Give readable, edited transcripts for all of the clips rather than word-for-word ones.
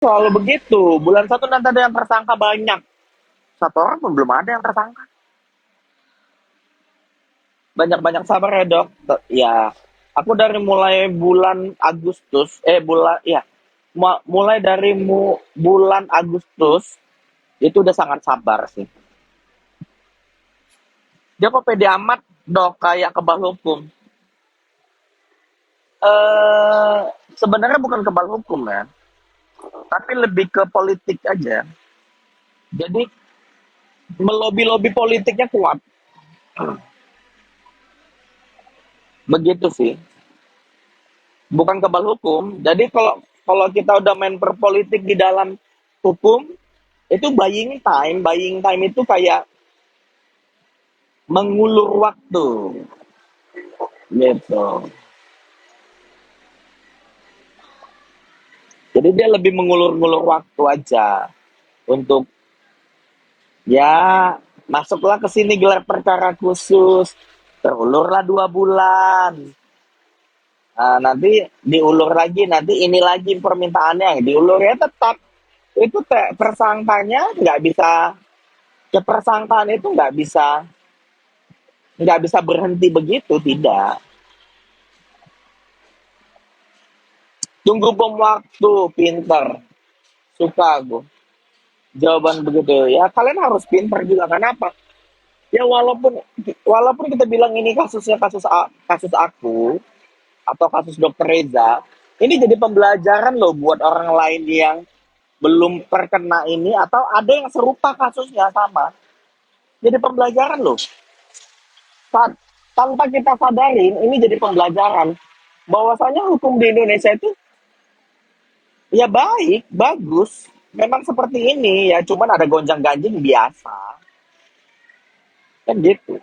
Selalu begitu. Bulan satu nanti ada yang tersangka banyak. Satu orang pun belum ada yang tersangka. Banyak-banyak sabar ya dok. Ya, aku dari mulai bulan Agustus, mulai dari bulan Agustus itu udah sangat sabar sih. Dia kok pede amat dok kayak kebal hukum. Eh Sebenarnya bukan kebal hukum ya, tapi lebih ke politik aja. Jadi melobi-lobi politiknya kuat. Begitu sih. Bukan kebal hukum. Jadi kalau kalau kita udah main berpolitik di dalam hukum, itu buying time itu kayak mengulur waktu, gitu. Jadi dia lebih mengulur-ngulur waktu aja untuk ya masuklah ke sini gelar perkara khusus, terulurlah 2 bulan. Nah, nanti diulur lagi, nanti ini lagi permintaannya, diulur ya tetap itu persangkanya nggak bisa, kepersangkaan itu nggak bisa berhenti begitu, tidak. Tunggu bom waktu, pinter, suka aku. Jawaban begitu ya, kalian harus pinter juga. Kenapa? Ya walaupun walaupun kita bilang ini kasusnya kasus aku atau kasus dokter Reza, ini jadi pembelajaran loh buat orang lain yang belum terkena ini atau ada yang serupa kasusnya sama. Jadi pembelajaran loh. Saat, tanpa kita sadarin, ini jadi pembelajaran bahwasanya hukum di Indonesia itu ya baik, bagus. Memang seperti ini ya, cuman ada gonjang-ganjing biasa. Kan gitu.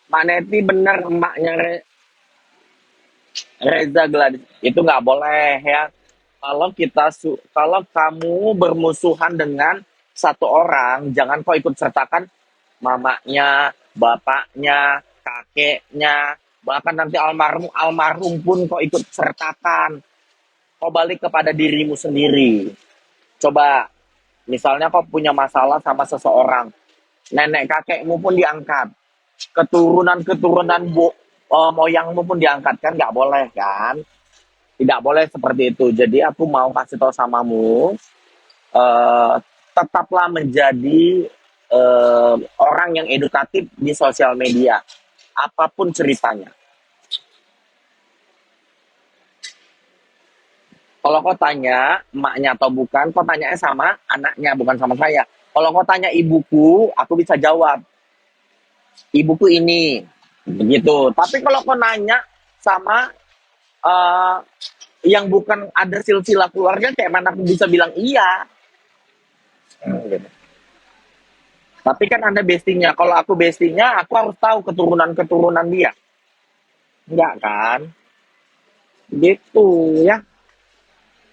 Mbak Neti bener, emaknya Reza Gladys. Itu nggak boleh ya. Kalau kamu bermusuhan dengan satu orang, jangan kau ikut sertakan mamanya, bapaknya, kakeknya, bahkan nanti almarhum almarhum pun kau ikut sertakan. Kau balik kepada dirimu sendiri. Coba, misalnya kau punya masalah sama seseorang, nenek kakekmu pun diangkat, keturunan-keturunan moyangmu pun diangkat, kan nggak boleh kan? Tidak boleh seperti itu. Jadi aku mau kasih tahu samamu, eh, tetaplah menjadi orang yang edukatif di sosial media, apapun ceritanya. Kalau kau tanya emaknya atau bukan, kau tanya sama anaknya, bukan sama saya. Kalau kau tanya ibuku, aku bisa jawab, ibuku ini, begitu. Tapi kalau kau nanya sama eh, yang bukan ada silsilah keluarga, kayak mana aku bisa bilang iya. Gitu. Tapi kan Anda bestinya. Kalau aku bestinya, aku harus tahu keturunan-keturunan dia. Enggak kan? Gitu ya.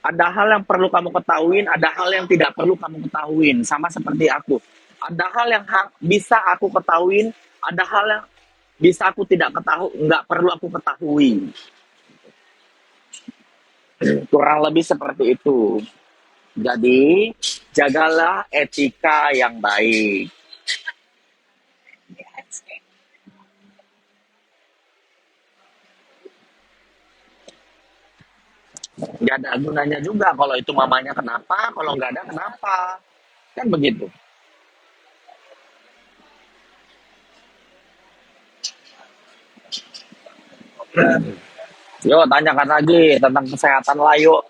Ada hal yang perlu kamu ketahuin, ada hal yang tidak perlu kamu ketahuin. Sama seperti aku. Ada hal yang bisa aku ketahuin, ada hal yang bisa aku tidak ketahui, nggak perlu aku ketahui. Kurang lebih seperti itu. Jadi, jagalah etika yang baik. Nggak ada gunanya juga kalau itu mamanya kenapa, kalau nggak ada kenapa. Kan begitu. Yuk, tanyakan lagi tentang kesehatan lah yuk.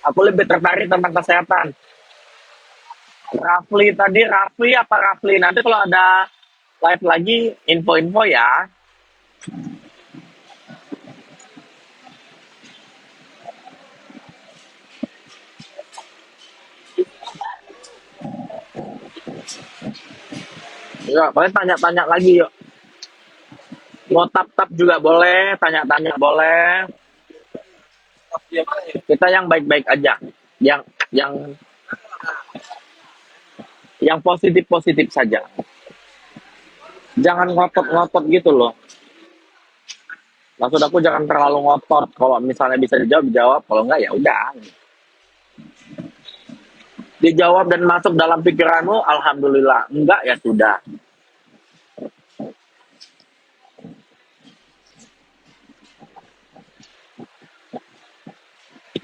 Aku lebih tertarik tentang kesehatan. Rafli apa Rafli? Nanti kalau ada live lagi, info-info ya. Yuk, boleh tanya-tanya lagi yuk. Mau tap-tap juga boleh, tanya-tanya boleh. Kita yang baik-baik aja. Yang yang yang positif-positif saja. Jangan ngotot-ngotot gitu loh. Maksud aku jangan terlalu ngotot. Kalau misalnya bisa dijawab, jawab. Kalau enggak ya udah. Dijawab dan masuk dalam pikiranmu, alhamdulillah. Enggak ya sudah.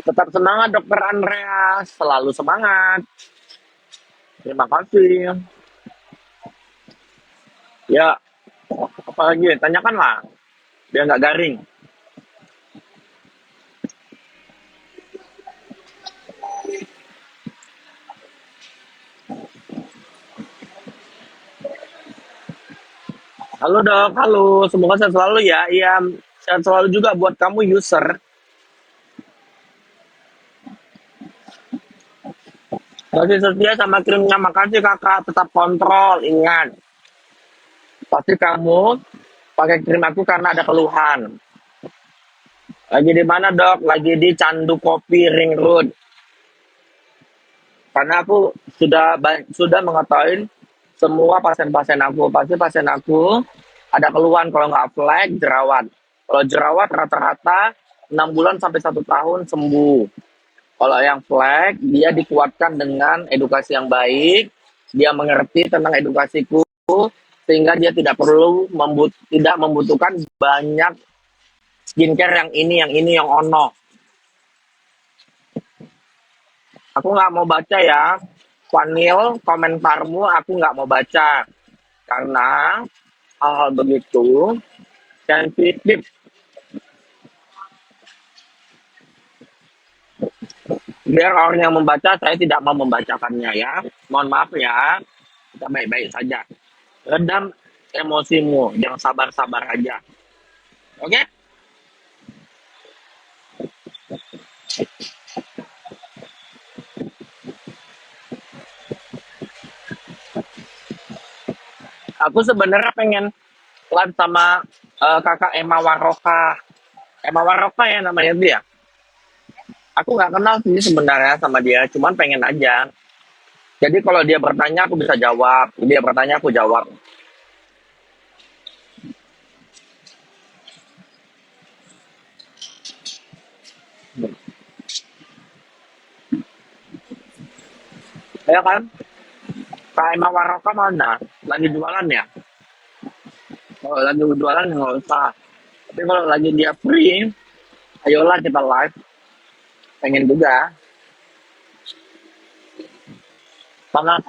Tetap semangat Dokter Andreas, selalu semangat. Terima kasih. Ya, apalagi tanyakanlah biar nggak garing. Halo dok, halo. Semoga sehat selalu ya. Iya, sehat selalu juga buat kamu user. Masih setia sama krimnya, makasih kakak. Tetap kontrol, ingat. Pasti kamu pakai krim aku karena ada keluhan. Lagi di mana dok? Lagi di Candu Kopi Ring Road. Karena aku sudah mengetahui semua pasien-pasien aku. Pasti pasien aku ada keluhan kalau nggak flek, jerawat. Kalau jerawat rata-rata 6 bulan sampai 1 tahun sembuh. Kalau yang flek, dia dikuatkan dengan edukasi yang baik, dia mengerti tentang edukasiku, sehingga dia tidak membutuhkan banyak skincare yang ono. Aku nggak mau baca ya, Vanil, komentarmu aku nggak mau baca. Karena hal-hal begitu sensitif. Biar orang yang membaca, saya tidak mau membacakannya ya. Mohon maaf ya, kita baik-baik saja. Redam emosimu, yang sabar-sabar aja. Oke? Aku sebenarnya pengen live sama kakak Emma Waroka. Emma Waroka ya namanya dia. Aku nggak kenal sih sebenarnya sama dia, cuman pengen aja. Jadi kalau dia bertanya aku bisa jawab, dia bertanya aku jawab. Ya kan? Kak Emma Waroka mana? Lagi jualan ya? Kalau lagi jualan ya nggak usah. Tapi kalau lagi dia free, ayolah kita live. Pengen juga. Karena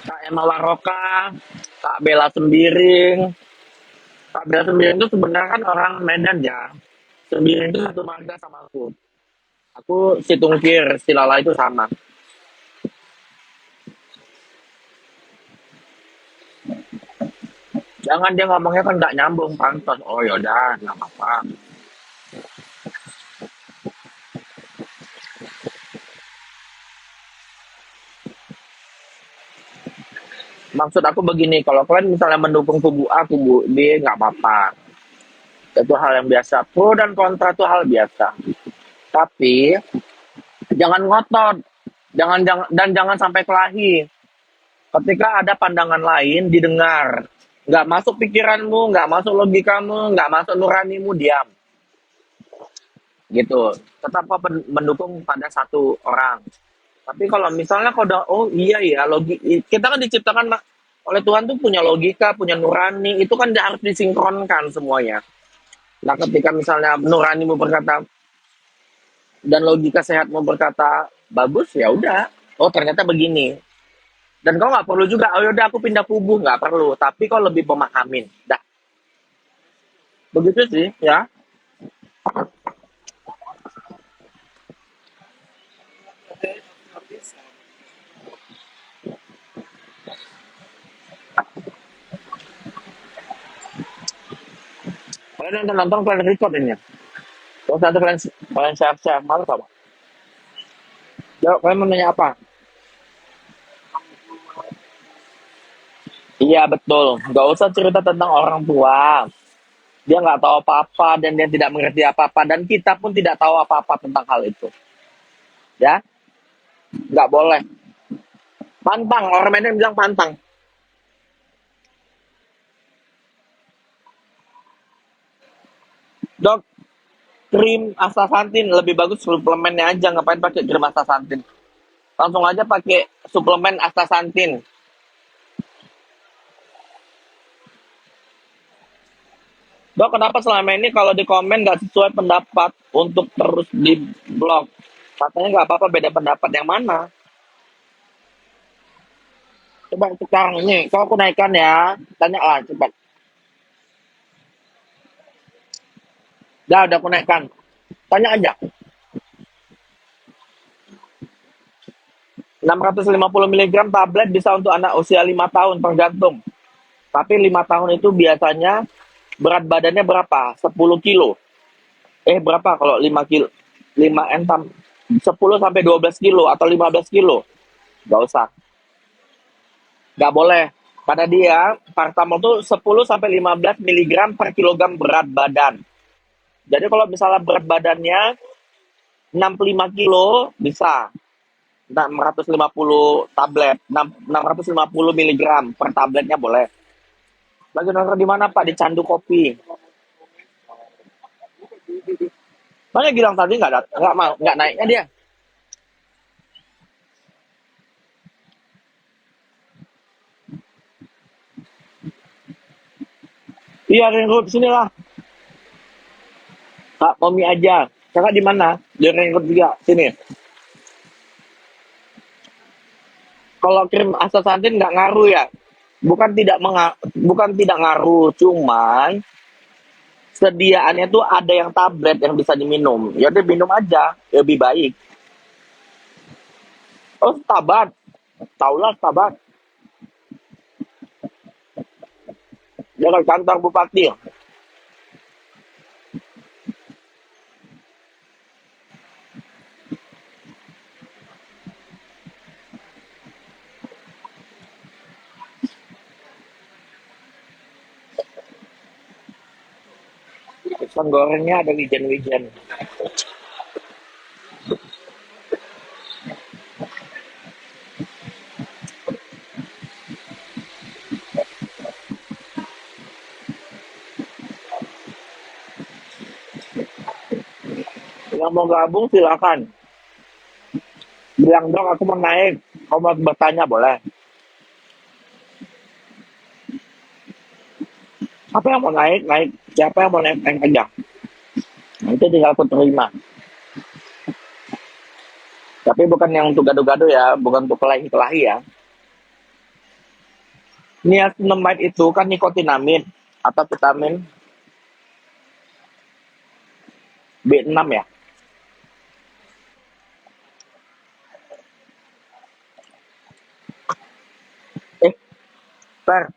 Kak Emma Waroka, Kak Bella Sembiring. Kak Bella Sembiring itu sebenarnya kan orang Medan ya. Sembiring itu satu marga sama aku. Aku si Tungkir, si Lala itu sama. Jangan dia ngomongnya kan nggak nyambung pantas. Oh yaudah, nggak apa-apa. Maksud aku begini, kalau kalian misalnya mendukung kubu A, kubu B, nggak apa-apa. Itu hal yang biasa. Pro dan kontra itu hal biasa. Tapi jangan ngotot, jangan sampai kelahi. Ketika ada pandangan lain didengar, nggak masuk pikiranmu, nggak masuk logikamu, nggak masuk nuranimu, diam. Gitu. Tetap kau mendukung pada satu orang. Tapi kalau misalnya kau udah, oh iya ya, kita kan diciptakan oleh Tuhan tuh punya logika, punya nurani, itu kan harus disinkronkan semuanya. Nah, ketika misalnya nuranimu berkata dan logika sehatmu berkata bagus, ya udah. Oh, ternyata begini. Dan kau nggak perlu juga, oh yaudah aku pindah kubu, nggak perlu. Tapi kau lebih pemahamin. Dah, begitu sih, ya. Kalian nonton, kalian record ini. Terus nanti kalian share-share, malu apa? Jawab, kalian mau nanya apa? Iya, betul. Nggak usah cerita tentang orang tua. Dia nggak tahu apa-apa dan dia tidak mengerti apa-apa dan kita pun tidak tahu apa-apa tentang hal itu. Ya, nggak boleh. Pantang, orang Medan bilang pantang. Dok, krim astaxanthin lebih bagus suplemennya aja, ngapain pakai krim astaxanthin? Langsung aja pakai suplemen astaxanthin. Dok, kenapa selama ini kalau di komen nggak sesuai pendapat untuk terus di blog? Katanya nggak apa-apa beda pendapat yang mana? Coba sekarang ini, kalau aku naikkan ya, tanya lah cepat. Udah aku naikkan. Tanya aja. 650 miligram tablet bisa untuk anak usia 5 tahun tergantung. Tapi 5 tahun itu biasanya berat badannya berapa? 10 kilo. Berapa kalau 5 kilo? 5 entam. 10 sampai 12 kilo atau 15 kilo. Gak usah. Gak boleh. Pada dia, paracetamol itu 10 sampai 15 miligram per kilogram berat badan. Jadi kalau misalnya berat badannya 65 kilo, bisa. 650 tablet, 650 miligram per tabletnya boleh. Lagi nongkrong di mana Pak? Di Candu Kopi. Mana bilang tadi nggak mau, nggak naiknya dia. Iya, Ring Road sini lah. Kak, mau mie aja. Kakak di mana? Di Ring Road juga, sini. Kalau krim astaxanthin nggak ngaruh ya. Bukan tidak ngaruh, cuman sediaannya tuh ada yang tablet yang bisa diminum. Ya udah minum aja, lebih baik. Oh, Stabat. Taulah Stabat. Dekat kantor bupati. Pisang gorengnya ada wijen-wijen. Yang mau gabung silakan. Bilang dong aku mau naik. Kamu mau bertanya boleh. Apa yang mau naik, naik. Siapa yang mau naik, naik aja. Nanti tinggal aku terima. Tapi bukan yang untuk gado-gado ya, bukan untuk kelahi-kelahi ya. Niacinamide itu kan nikotinamid atau vitamin B6 ya. Eh, Ter,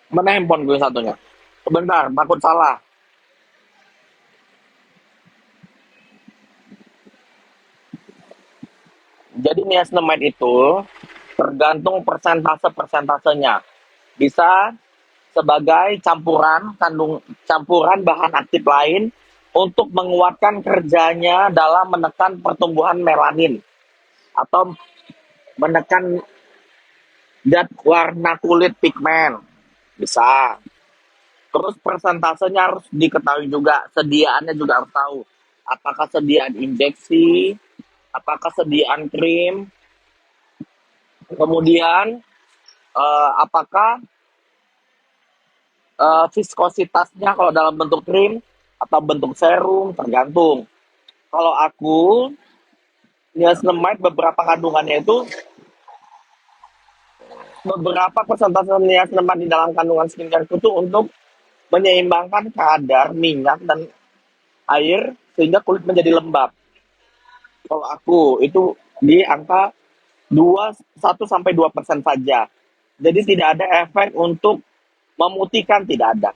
mana handphone gue satunya? Sebentar, takut salah. Jadi niacinamide itu tergantung persentase-persentasenya. Bisa sebagai campuran bahan aktif lain untuk menguatkan kerjanya dalam menekan pertumbuhan melanin atau menekan zat warna kulit pigmen. Bisa. Terus persentasenya harus diketahui juga, sediaannya juga harus tahu. Apakah sediaan injeksi, apakah sediaan krim, kemudian apakah viskositasnya kalau dalam bentuk krim atau bentuk serum, tergantung. Kalau aku, niacinamide beberapa kandungannya itu, beberapa persentase niacinamide di dalam kandungan skincare itu untuk menyeimbangkan kadar minyak dan air sehingga kulit menjadi lembab. Kalau aku itu di angka 1 sampai 2% saja. Jadi tidak ada efek untuk memutihkan, tidak ada.